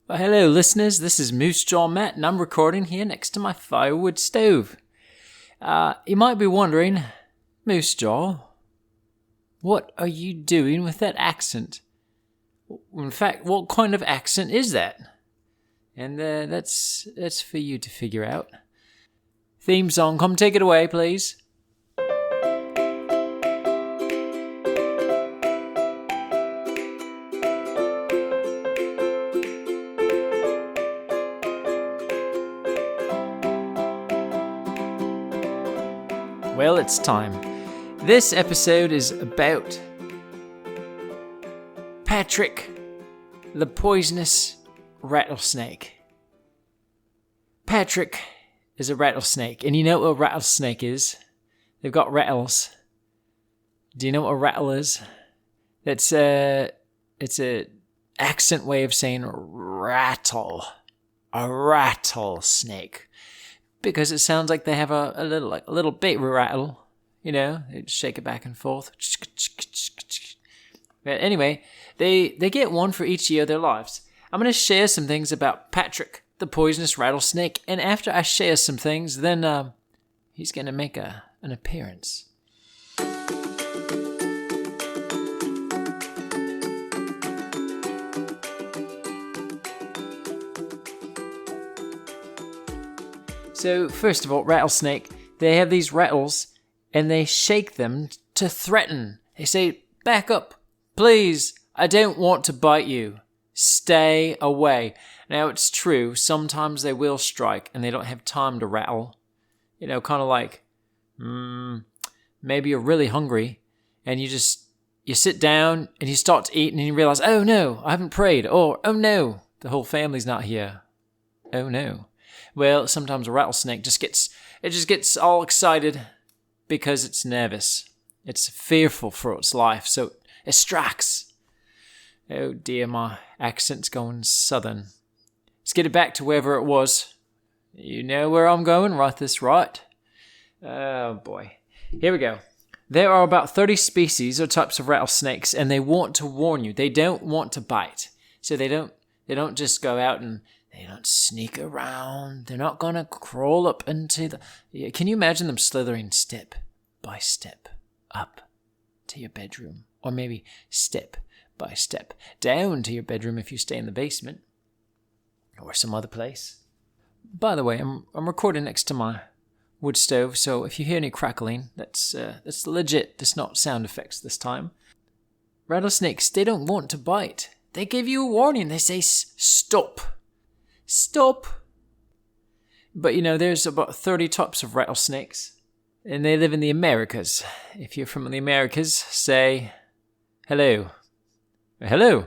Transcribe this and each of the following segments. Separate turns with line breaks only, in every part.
Well, hello, listeners. This is Moose Jaw Matt, and I'm recording here next to my firewood stove. You might be wondering, Moose Jaw, what are you doing with that accent? In fact, what kind of accent is that? And that's for you to figure out. Theme song, come take it away, please. Well, it's time. This episode is about Patrick, the poisonous rattlesnake. Patrick is a rattlesnake, and you know what a rattlesnake is? They've got rattles. Do you know what a rattle is? It's a accent way of saying rattle. A rattlesnake. Because it sounds like they have a little bit rattle, you know, they shake it back and forth. But anyway, they get one for each year of their lives. I'm going to share some things about Patrick, the poisonous rattlesnake, and after I share some things, then he's going to make an appearance. So, first of all, rattlesnake, they have these rattles, and they shake them to threaten. They say, back up, please, I don't want to bite you. Stay away. Now, it's true, sometimes they will strike, and they don't have time to rattle. You know, kind of like, maybe you're really hungry, and you sit down, and you start to eat, and you realize, oh no, I haven't prayed, or oh no, the whole family's not here. Oh no. Well, sometimes a rattlesnake just gets all excited because it's nervous. It's fearful for its life, so it strikes. Oh dear, my accent's going southern. Let's get it back to wherever it was. You know where I'm going, right this right? Oh boy. Here we go. There are about 30 species or types of rattlesnakes, and they want to warn you. They don't want to bite. So they don't just go out and they don't sneak around. They're not going to crawl up into the... Can you imagine them slithering step by step up to your bedroom? Or maybe step by step down to your bedroom if you stay in the basement. Or some other place. By the way, I'm recording next to my wood stove, so if you hear any crackling, that's legit. It's not sound effects this time. Rattlesnakes, they don't want to bite. They give you a warning. They say, stop. Stop. But you know, there's about 30 types of rattlesnakes, and they live in the Americas. If you're from the Americas, say hello. Hello.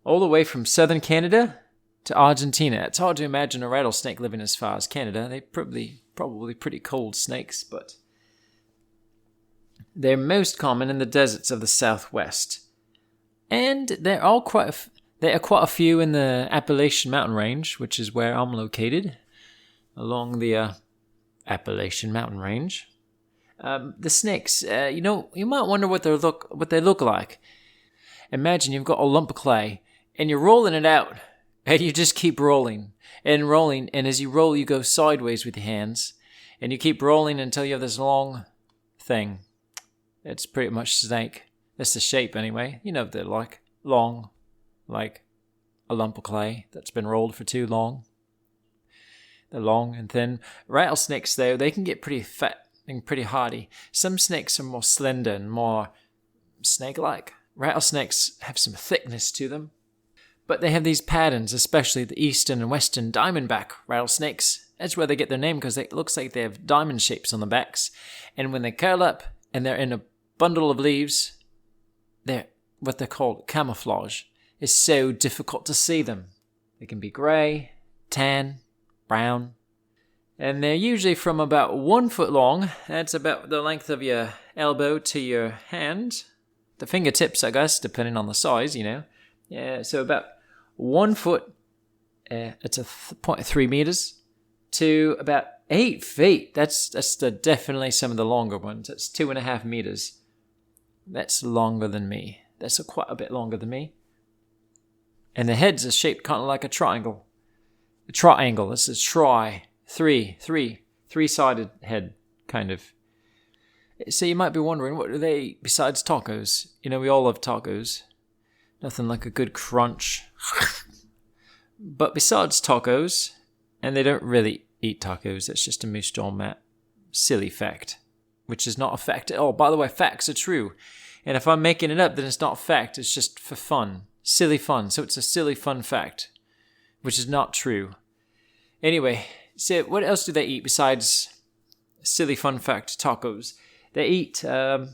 All the way from southern Canada to Argentina. It's hard to imagine a rattlesnake living as far as Canada. They're probably pretty cold snakes, but they're most common in the deserts of the Southwest. And there are quite a few in the Appalachian Mountain Range, which is where I'm located, along the Appalachian Mountain Range. The snakes, you might wonder what they look like. Imagine you've got a lump of clay, and you're rolling it out, and you just keep rolling, and as you roll, you go sideways with your hands, and you keep rolling until you have this long thing. It's pretty much snake. That's the shape anyway. You know what they're like. Long. Like a lump of clay that's been rolled for too long. They're long and thin. Rattlesnakes, though, they can get pretty fat and pretty hardy. Some snakes are more slender and more snake-like. Rattlesnakes have some thickness to them. But they have these patterns, especially the eastern and western diamondback rattlesnakes. That's where they get their name, because it looks like they have diamond shapes on the backs. And when they curl up and they're in a bundle of leaves, they're what they're called camouflage. It's so difficult to see them. They can be grey, tan, brown, and they're usually from about 1 foot long. That's about the length of your elbow to your hand. The fingertips, I guess, depending on the size, you know. Yeah, so about 1 foot, it's a 0.3 meters, to about 8 feet. That's definitely some of the longer ones. That's 2.5 meters. That's longer than me. That's quite a bit longer than me. And the heads are shaped kind of like a triangle. A triangle. This is three-sided head, kind of. So you might be wondering, what do they eat besides tacos? You know, we all love tacos. Nothing like a good crunch. But besides tacos, and they don't really eat tacos, that's just a moose jaw mat. Silly fact. Which is not a fact at all. By the way, facts are true. And if I'm making it up, then it's not a fact. It's just for fun. Silly fun. So it's a silly fun fact. Which is not true. Anyway, so what else do they eat besides silly fun fact tacos? They eat, they'll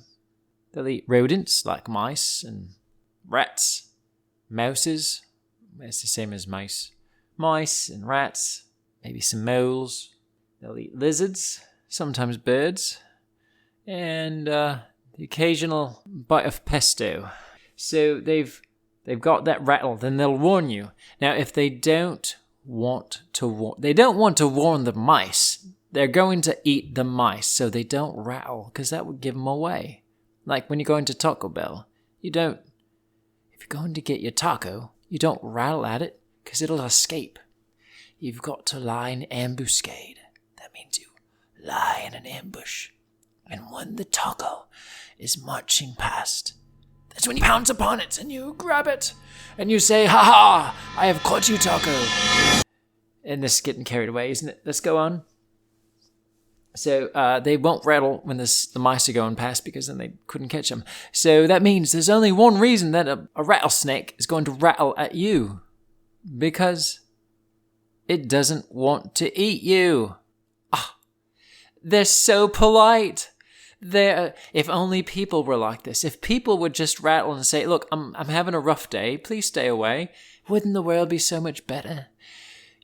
eat rodents like mice and rats, mouses. It's the same as mice. Mice and rats, maybe some moles. They'll eat lizards, sometimes birds, and the occasional bite of pesto. So they've got that rattle, then they'll warn you. Now, if they don't want to warn the mice, they're going to eat the mice, so they don't rattle, because that would give them away. Like when you go into Taco Bell, if you're going to get your taco, you don't rattle at it, because it'll escape. You've got to lie in ambuscade. That means you lie in an ambush. And when the taco is marching past, that's when you pounce upon it, and you grab it, and you say, "Ha ha, I have caught you, taco." And this is getting carried away, isn't it? Let's go on. So they won't rattle when the mice are going past, because then they couldn't catch them. So that means there's only one reason that a rattlesnake is going to rattle at you. Because it doesn't want to eat you. They're so polite. If only people were like this. If people would just rattle and say, "Look, I'm having a rough day. Please stay away." Wouldn't the world be so much better?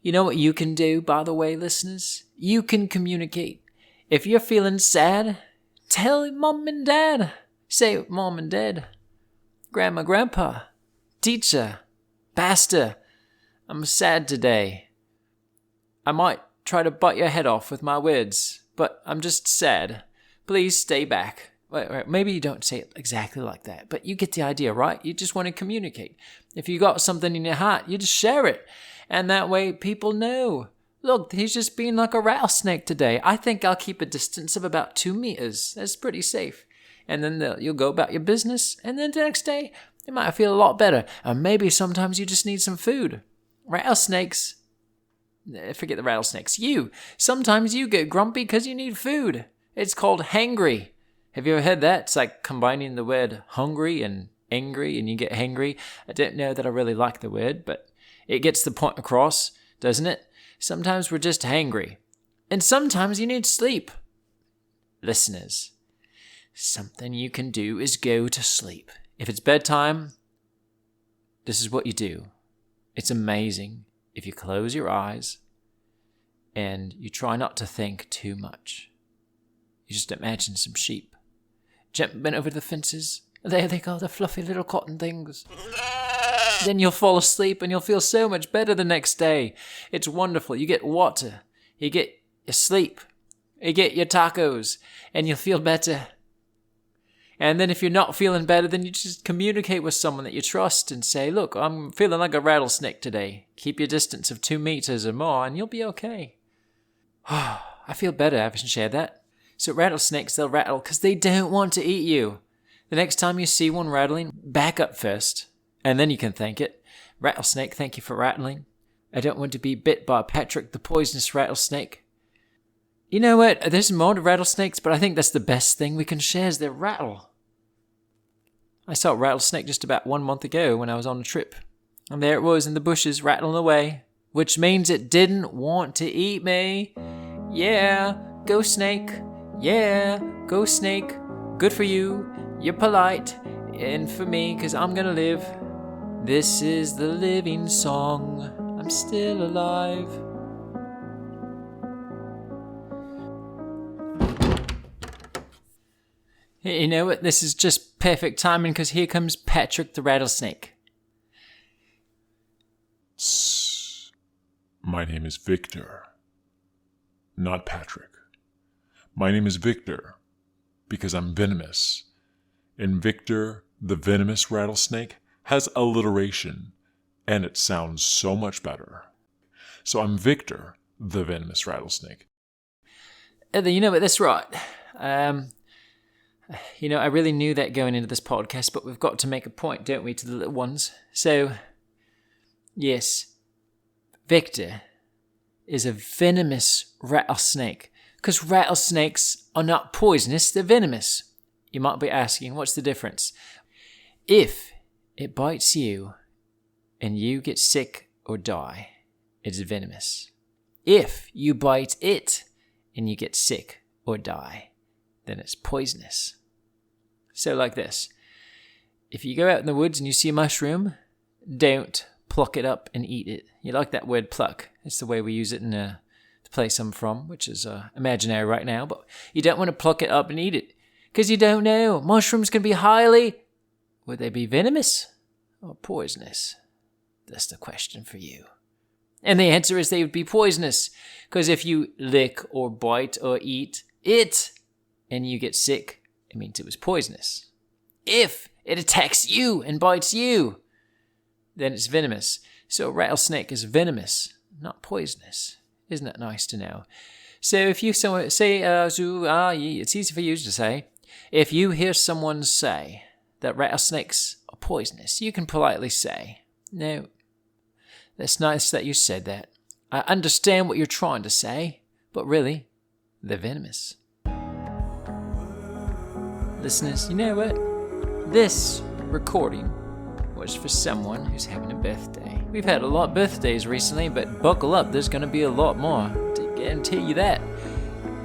You know what you can do, by the way, listeners? You can communicate. If you're feeling sad, tell mom and dad. Say, "Mom and dad, grandma, grandpa, teacher, pastor, I'm sad today. I might try to bite your head off with my words, but I'm just sad. Please stay back." Wait, maybe you don't say it exactly like that, but you get the idea, right? You just want to communicate. If you got something in your heart, you just share it. And that way people know. "Look, he's just being like a rattlesnake today. I think I'll keep a distance of about 2 meters. That's pretty safe." And then you'll go about your business. And then the next day, you might feel a lot better. Or maybe sometimes you just need some food. Rattlesnakes. Forget the rattlesnakes. Sometimes you get grumpy because you need food. It's called hangry. Have you ever heard that? It's like combining the word hungry and angry, and you get hangry. I don't know that I really like the word, but it gets the point across, doesn't it? Sometimes we're just hangry. And sometimes you need sleep. Listeners, something you can do is go to sleep. If it's bedtime, this is what you do. It's amazing if you close your eyes and you try not to think too much. You just imagine some sheep jumping over the fences. There they go, the fluffy little cotton things. Then you'll fall asleep and you'll feel so much better the next day. It's wonderful. You get water. You get your sleep. You get your tacos. And you'll feel better. And then if you're not feeling better, then you just communicate with someone that you trust and say, "Look, I'm feeling like a rattlesnake today. Keep your distance of 2 meters or more and you'll be okay." I feel better having shared that. So rattlesnakes, they'll rattle because they don't want to eat you. The next time you see one rattling, back up first. And then you can thank it. "Rattlesnake, thank you for rattling. I don't want to be bit by Patrick the poisonous rattlesnake." You know what? There's more to rattlesnakes, but I think that's the best thing we can share is their rattle. I saw a rattlesnake just about 1 month ago when I was on a trip. And there it was in the bushes rattling away, which means it didn't want to eat me. Yeah, go snake. Yeah, go snake. Good for you. You're polite. And for me, 'cause I'm gonna live. This is the living song. I'm still alive. You know what? This is just perfect timing because here comes Patrick the rattlesnake.
My name is Victor, not Patrick. My name is Victor because I'm venomous. And Victor, the venomous rattlesnake, has alliteration and it sounds so much better. So I'm Victor, the venomous rattlesnake.
You know what, that's right. I really knew that going into this podcast, but we've got to make a point, don't we, to the little ones? So, yes, Victor is a venomous rattlesnake, because rattlesnakes are not poisonous, they're venomous. You might be asking, what's the difference? If it bites you and you get sick or die, it's venomous. If you bite it and you get sick or die, then it's poisonous. So like this. If you go out in the woods and you see a mushroom, don't pluck it up and eat it. You like that word pluck. It's the way we use it in the place I'm from, which is imaginary right now. But you don't want to pluck it up and eat it, because you don't know. Mushrooms can be would they be venomous or poisonous? That's the question for you. And the answer is they would be poisonous, because if you lick or bite or eat it and you get sick, it means it was poisonous. If it attacks you and bites you, then it's venomous. So a rattlesnake is venomous, not poisonous. Isn't that nice to know? So if you say, it's easy for you to say. If you hear someone say that rattlesnakes are poisonous, you can politely say, no, that's nice that you said that. I understand what you're trying to say, but really, they're venomous. Listeners, you know what? This recording was for someone who's having a birthday. We've had a lot of birthdays recently, but buckle up, there's going to be a lot more, to guarantee you that.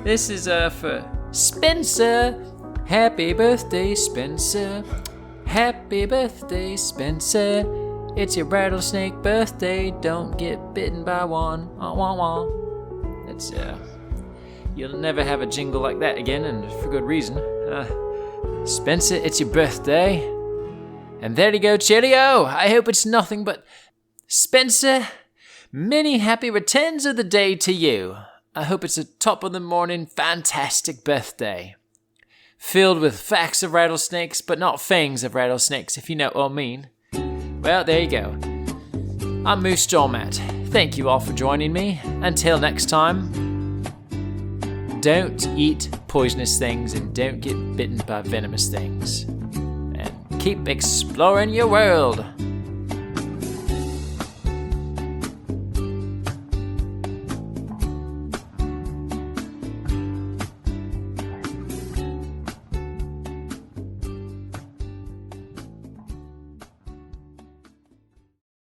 This is for Spencer. Happy birthday, Spencer. Happy birthday, Spencer. It's your rattlesnake birthday, don't get bitten by one. Wah, wah, wah. That's, you'll never have a jingle like that again, and for good reason. Spencer, it's your birthday. And there you go, cheerio. I hope it's nothing but Spencer, many happy returns of the day to you. I hope it's a top of the morning, fantastic birthday. Filled with facts of rattlesnakes, but not fangs of rattlesnakes, if you know what I mean. Well, there you go. I'm Moose Jawmat. Thank you all for joining me. Until next time, don't eat poisonous things and don't get bitten by venomous things. And keep exploring your world.